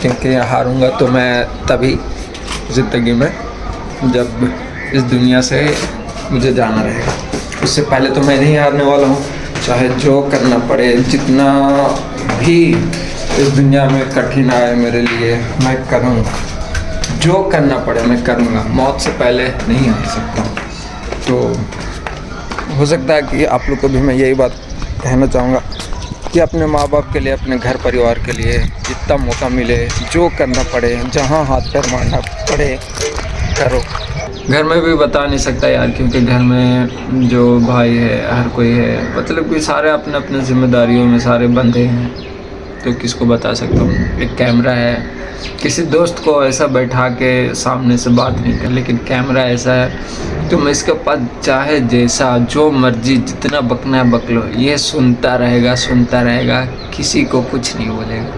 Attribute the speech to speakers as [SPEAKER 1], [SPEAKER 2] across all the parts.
[SPEAKER 1] क्योंकि हारूँगा तो मैं तभी ज़िंदगी में जब इस दुनिया से मुझे जाना रहेगा। उससे पहले तो मैं नहीं हारने वाला हूँ, चाहे जो करना पड़े, जितना भी इस दुनिया में कठिन आए मेरे लिए मैं करूँगा, जो करना पड़े मैं करूँगा, मौत से पहले नहीं हार सकता। तो हो सकता है कि आप लोग को भी मैं यही बात कहना चाहूँगा कि अपने माँ बाप के लिए, अपने घर परिवार के लिए जितना मौका मिले, जो करना पड़े, जहाँ हाथ पैर मारना पड़े करो। घर में भी बता नहीं सकता यार, क्योंकि घर में जो भाई है, हर कोई है, मतलब कि सारे अपने अपने जिम्मेदारियों में सारे बंधे हैं, तो किसको बता सकता हूँ। एक कैमरा है, किसी दोस्त को ऐसा बैठा के सामने से बात नहीं कर, लेकिन कैमरा ऐसा है तुम इसके पास चाहे जैसा जो मर्जी जितना बकना है बक लो, ये सुनता रहेगा, किसी को कुछ नहीं बोलेगा।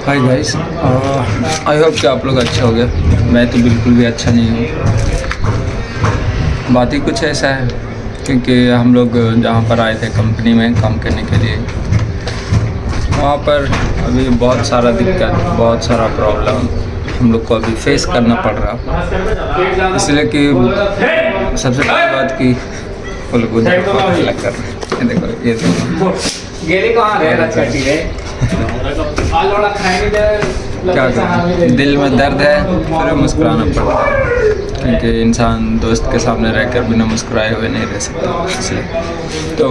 [SPEAKER 1] हाय गाइस, आई होप कि आप लोग अच्छे हो गए। मैं तो बिल्कुल भी अच्छा नहीं हूँ। बात ही कुछ ऐसा है, क्योंकि हम लोग जहाँ पर आए थे कंपनी में काम करने के लिए, वहाँ पर अभी बहुत सारा दिक्कत, बहुत सारा प्रॉब्लम हम लोग को अभी फेस करना पड़ रहा। इसलिए कि सबसे पहली बात कि वो लोग उधर अलग कर रहे हैं। देखो ये देखो क्या करूँ, दिल में दर्द है फिर मुस्कुराना पड़ता है, क्योंकि इंसान दोस्त के सामने रहकर बिना मुस्कुराए हुए नहीं रह सकता। इसलिए तो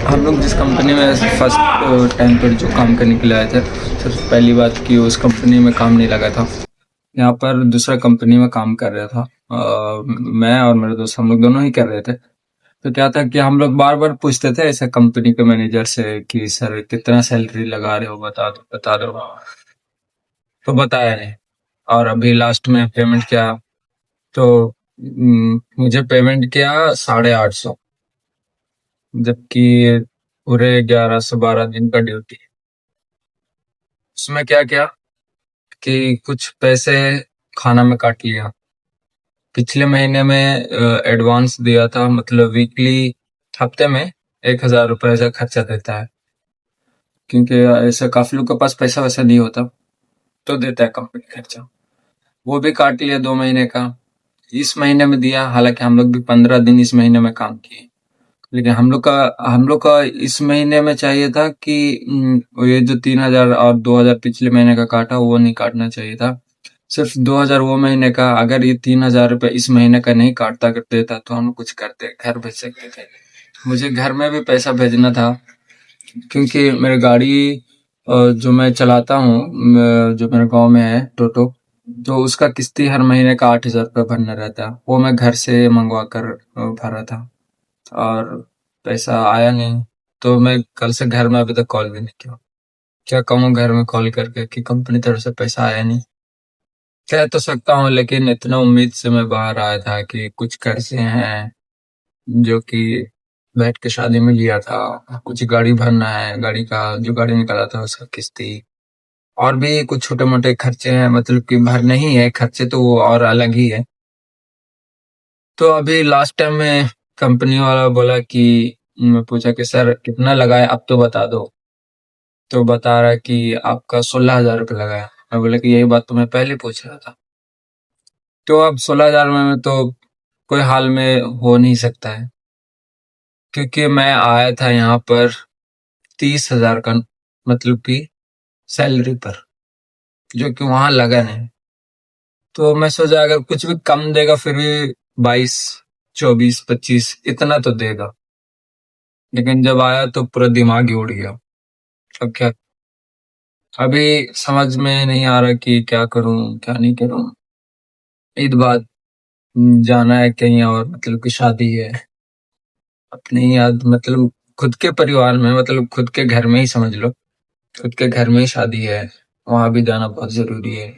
[SPEAKER 1] हम लोग जिस कंपनी में फर्स्ट टाइम पर जो काम करने के लिए आए थे, सबसे पहली बात कि उस कंपनी में काम नहीं लगा था। यहाँ पर दूसरा कंपनी में काम कर रहा था। मैं और मेरे दोस्त हम लोग दोनों ही कर रहे थे। तो क्या था कि हम लोग बार बार पूछते थे ऐसे कंपनी के मैनेजर से कि सर कितना सैलरी लगा रहे हो, बता दो। तो बताया नहीं। और अभी लास्ट में पेमेंट किया तो मुझे पेमेंट किया 850, जबकि पूरे 11 से 12 दिन का ड्यूटी। उसमें क्या किया कि कुछ पैसे खाना में काट लिया। पिछले महीने में एडवांस दिया था, मतलब वीकली, हफ्ते में 1000 रुपये ऐसा खर्चा देता है, क्योंकि ऐसे काफी लोग के पास पैसा वैसा नहीं होता, तो देता है कंपनी खर्चा। वो भी काट लिया 2 महीने का। इस महीने में दिया, हालांकि हम लोग भी 15 दिन इस महीने में काम किए, लेकिन हम लोग का इस महीने में चाहिए था कि ये जो 3000 और 2000 पिछले महीने का काटा वो नहीं काटना चाहिए था। सिर्फ 2000 वो महीने का। अगर ये 3000 रुपये इस महीने का नहीं काटता कर देता तो हम कुछ करते, घर भेज सकते थे। मुझे घर में भी पैसा भेजना था, क्योंकि मेरी गाड़ी जो मैं चलाता हूँ, जो मेरे गांव में है टोटो, तो उसका किस्ती हर महीने का 8000 रुपये भरना रहता है। वो मैं घर से मंगवा कर भरा था, और पैसा आया नहीं। तो मैं कल से घर में अभी तक कॉल भी नहीं किया। क्या कहूँ घर में कॉल करके कि कंपनी तरफ से पैसा आया नहीं। कह तो सकता हूँ, लेकिन इतना उम्मीद से मैं बाहर आया था कि कुछ कर्जे हैं जो कि बैठ के शादी में लिया था, कुछ गाड़ी भरना है, गाड़ी का जो गाड़ी निकाला था उसका किस्ती, और भी कुछ छोटे मोटे खर्चे हैं, मतलब कि भरने ही है खर्चे, तो वो और अलग ही है। तो अभी लास्ट टाइम में कंपनी वाला बोला कि मैं पूछा कि सर कितना लगाए अब तो बता दो, तो बता रहा कि आपका 16,000 रुपये लगाया। मैं बोला कि यही बात तो मैं पहले पूछ रहा था। तो अब 16,000 में तो कोई हाल में हो नहीं सकता है, क्योंकि मैं आया था यहाँ पर 30,000 का, मतलब कि सैलरी पर, जो कि वहां लगा नहीं। तो मैं सोचा अगर कुछ भी कम देगा फिर भी 22, 24, 25 इतना तो देगा, लेकिन जब आया तो पूरा दिमाग ही उड़ गया। अब क्या, अभी समझ में नहीं आ रहा कि क्या करूं क्या नहीं करूं। ईद बाद जाना है कहीं और, मतलब कि शादी है अपनी याद, मतलब खुद के परिवार में, मतलब खुद के घर में ही समझ लो, खुद के घर में ही शादी है, वहां भी जाना बहुत जरूरी है।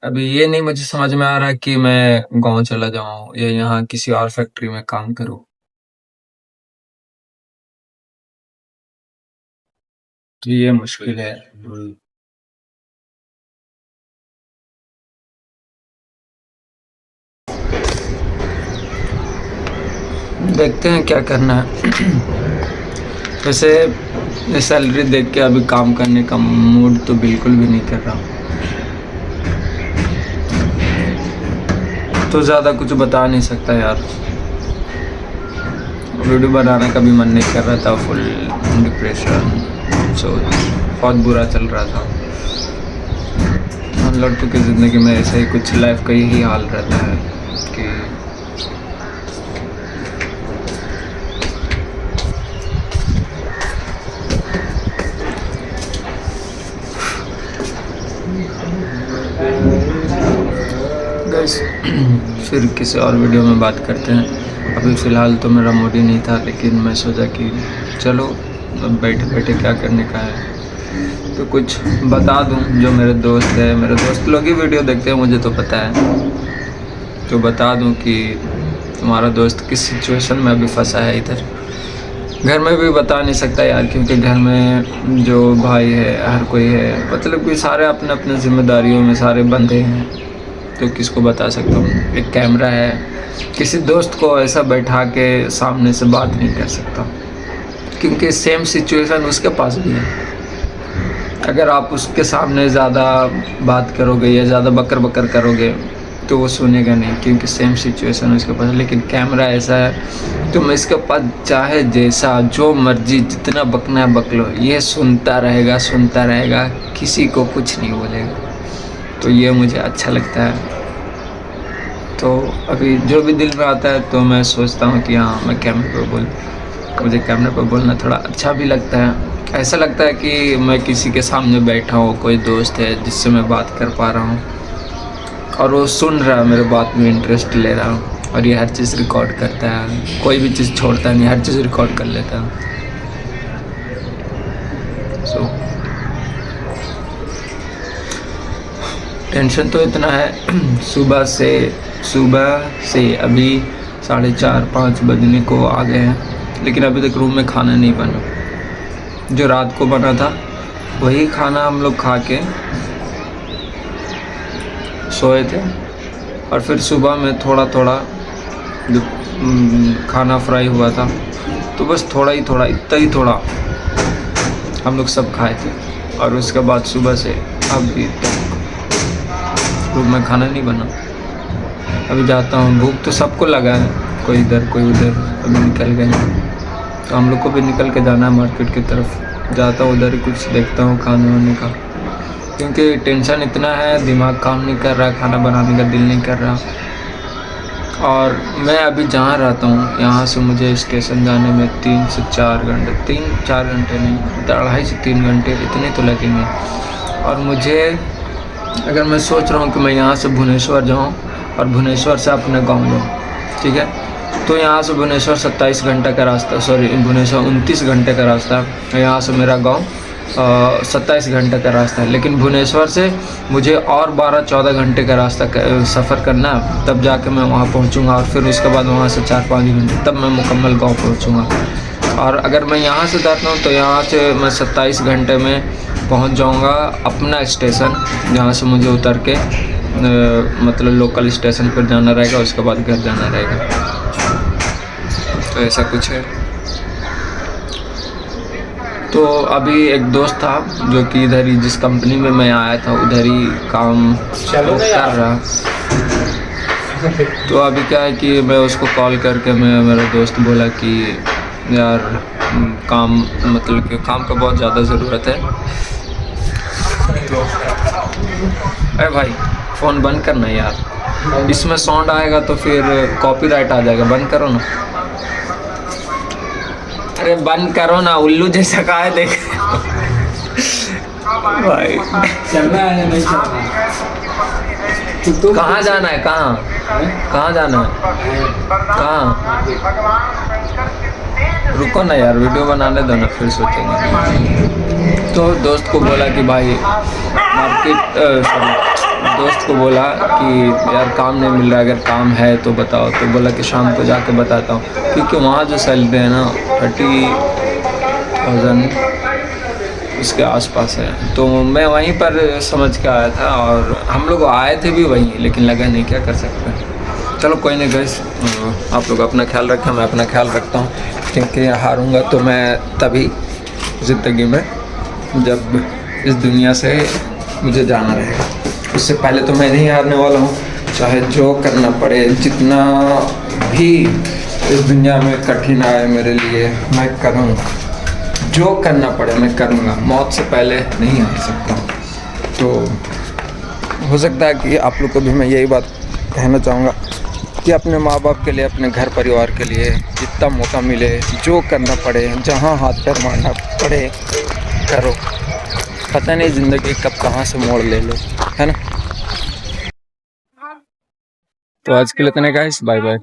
[SPEAKER 1] अभी ये नहीं मुझे समझ में आ रहा कि मैं गांव चला जाऊं या यहाँ किसी और फैक्ट्री में काम करूं। तो ये मुश्किल है। देखते हैं क्या करना है। वैसे ये सैलरी देख के अभी काम करने का मूड तो बिल्कुल भी नहीं कर रहा, तो ज़्यादा कुछ बता नहीं सकता यार। वीडियो बनाने का भी मन नहीं कर रहा था, फुल डिप्रेशन, सो बहुत बुरा चल रहा था। हम लड़कों की ज़िंदगी में ऐसा ही कुछ लाइफ का यही हाल रहता है कि गाइस फिर किसी और वीडियो में बात करते हैं। अभी फ़िलहाल तो मेरा मूड ही नहीं था, लेकिन मैं सोचा कि चलो अब बैठे बैठे क्या करने का है, तो कुछ बता दूं। जो मेरे दोस्त है, मेरे दोस्त लोग ही वीडियो देखते हैं, मुझे तो पता है, तो बता दूं कि तुम्हारा दोस्त किस सिचुएशन में अभी फंसा है इधर। घर में भी बता नहीं सकता यार, क्योंकि घर में जो भाई है, हर कोई है, मतलब कि सारे अपने अपने जिम्मेदारियों में सारे बंधे हैं, तो किसको बता सकता हूँ। एक कैमरा है, किसी दोस्त को ऐसा बैठा के सामने से बात नहीं कर सकता, क्योंकि सेम सिचुएशन उसके पास भी है। अगर आप उसके सामने ज़्यादा बात करोगे या ज़्यादा बकर बकर करोगे तो वो सुनेगा नहीं, क्योंकि सेम सिचुएशन उसके पास। लेकिन कैमरा ऐसा है, तुम इसके पास चाहे जैसा जो मर्जी जितना बकना है बक लो, ये सुनता रहेगा, किसी को कुछ नहीं बोलेगा। तो ये मुझे अच्छा लगता है। तो अभी जो भी दिल में आता है तो मैं सोचता हूँ कि हाँ मैं कैमरे पर बोल, मुझे कैमरे पर बोलना थोड़ा अच्छा भी लगता है। ऐसा लगता है कि मैं किसी के सामने बैठा हूँ, कोई दोस्त है जिससे मैं बात कर पा रहा हूँ और वो सुन रहा है, मेरे बात में इंटरेस्ट ले रहा हूँ, और ये हर चीज़ रिकॉर्ड करता है, कोई भी चीज़ छोड़ता नहीं, हर चीज़ रिकॉर्ड कर लेता है। सो टेंशन तो इतना है, सुबह से अभी 4:30-5 बजने को आ गए हैं, लेकिन अभी तक रूम में खाना नहीं बना। जो रात को बना था वही खाना हम लोग खा के सोए थे, और फिर सुबह में थोड़ा थोड़ा जो खाना फ्राई हुआ था, तो बस थोड़ा इतना ही थोड़ा हम लोग सब खाए थे। और उसके बाद सुबह से अभी तक रूम में खाना नहीं बना। अभी जाता हूँ, भूख तो सबको लगा है, कोई इधर कोई उधर, अभी निकल गए, तो हम लोग को भी निकल के जाना है मार्केट की तरफ। जाता हूँ उधर ही कुछ देखता हूँ खाने वाने का, क्योंकि टेंशन इतना है, दिमाग काम नहीं कर रहा, खाना बनाने का दिल नहीं कर रहा। और मैं अभी जहाँ रहता हूँ यहाँ से मुझे स्टेशन जाने में 3 से 4 घंटे, 3-4 घंटे नहीं, 2.5 से 3 घंटे इतने तो लगेंगे। और मुझे अगर मैं सोच रहा हूँ कि मैं यहाँ से भुवनेश्वर जाऊँ और भुवनेश्वर से अपने गाँव जाऊँ, ठीक है, तो यहाँ से भुवनेश्वर 27 घंटे का रास्ता, भुवनेश्वर 29 घंटे का रास्ता है, यहाँ से मेरा गाँव 27 घंटे का रास्ता है। लेकिन भुवनेश्वर से मुझे और 12-14 घंटे का रास्ता सफ़र करना है, तब जाके मैं वहाँ पहुँचूँगा, और फिर उसके बाद वहाँ से 4-5 घंटे, तब मैं मुकम्मल गाँव पहुँचूँगा। और अगर मैं यहाँ से जाता हूँ तो यहाँ से मैं 27 घंटे में पहुँच जाऊँगा अपना स्टेशन, जहाँ से मुझे उतर के मतलब लोकल स्टेशन पर जाना रहेगा, उसके बाद घर जाना रहेगा। तो ऐसा कुछ है। तो अभी एक दोस्त था जो कि इधर ही, जिस कंपनी में मैं आया था उधर ही काम कर रहा। तो अभी क्या है कि मैं उसको कॉल करके, मेरा दोस्त बोला कि यार काम, मतलब कि काम का बहुत ज़्यादा ज़रूरत है। तो अरे भाई फ़ोन बंद करना यार, इसमें साउंड आएगा तो फिर कॉपीराइट आ जाएगा, बंद करो ना। अरे बंद करो ना, उल्लू जैसा कहा है देख भाई।
[SPEAKER 2] चलना है या नहीं चलना है?
[SPEAKER 1] कहाँ जाना है, कहाँ जाना है, कहाँ? रुको ना यार, वीडियो बनाने दो ना, फिर सोचेंगे। तो दोस्त को बोला कि भाई दोस्त को बोला कि यार काम नहीं मिल रहा, अगर काम है तो बताओ। तो बोला कि शाम को जाके बताता हूँ, क्योंकि वहाँ जो सैलरी है ना 30,000 उसके आसपास है। तो मैं वहीं पर समझ के आया था, और हम लोग आए थे भी वहीं, लेकिन लगा नहीं, क्या कर सकते हैं। चलो कोई नहीं गाइस, आप लोग अपना ख्याल रखें, मैं अपना ख्याल रखता हूँ, क्योंकि हारूंगा तो मैं तभी ज़िंदगी में जब इस दुनिया से मुझे जाना रहेगा, उससे पहले तो मैं नहीं हारने वाला हूँ। चाहे जो करना पड़े, जितना भी इस दुनिया में कठिन आए मेरे लिए, मैं करूँगा। जो करना पड़े मैं करूँगा, मौत से पहले नहीं हार सकता। तो हो सकता है कि आप लोग को भी मैं यही बात कहना चाहूँगा कि अपने माँ बाप के लिए, अपने घर परिवार के लिए जितना मौका मिले, जो करना पड़े, जहाँ हाथ पैर मारना पड़े करो। पता नहीं ज़िंदगी कब कहाँ से मोड़ ले है ना। तो आज के लिए इतना गाइस, बाय बाय।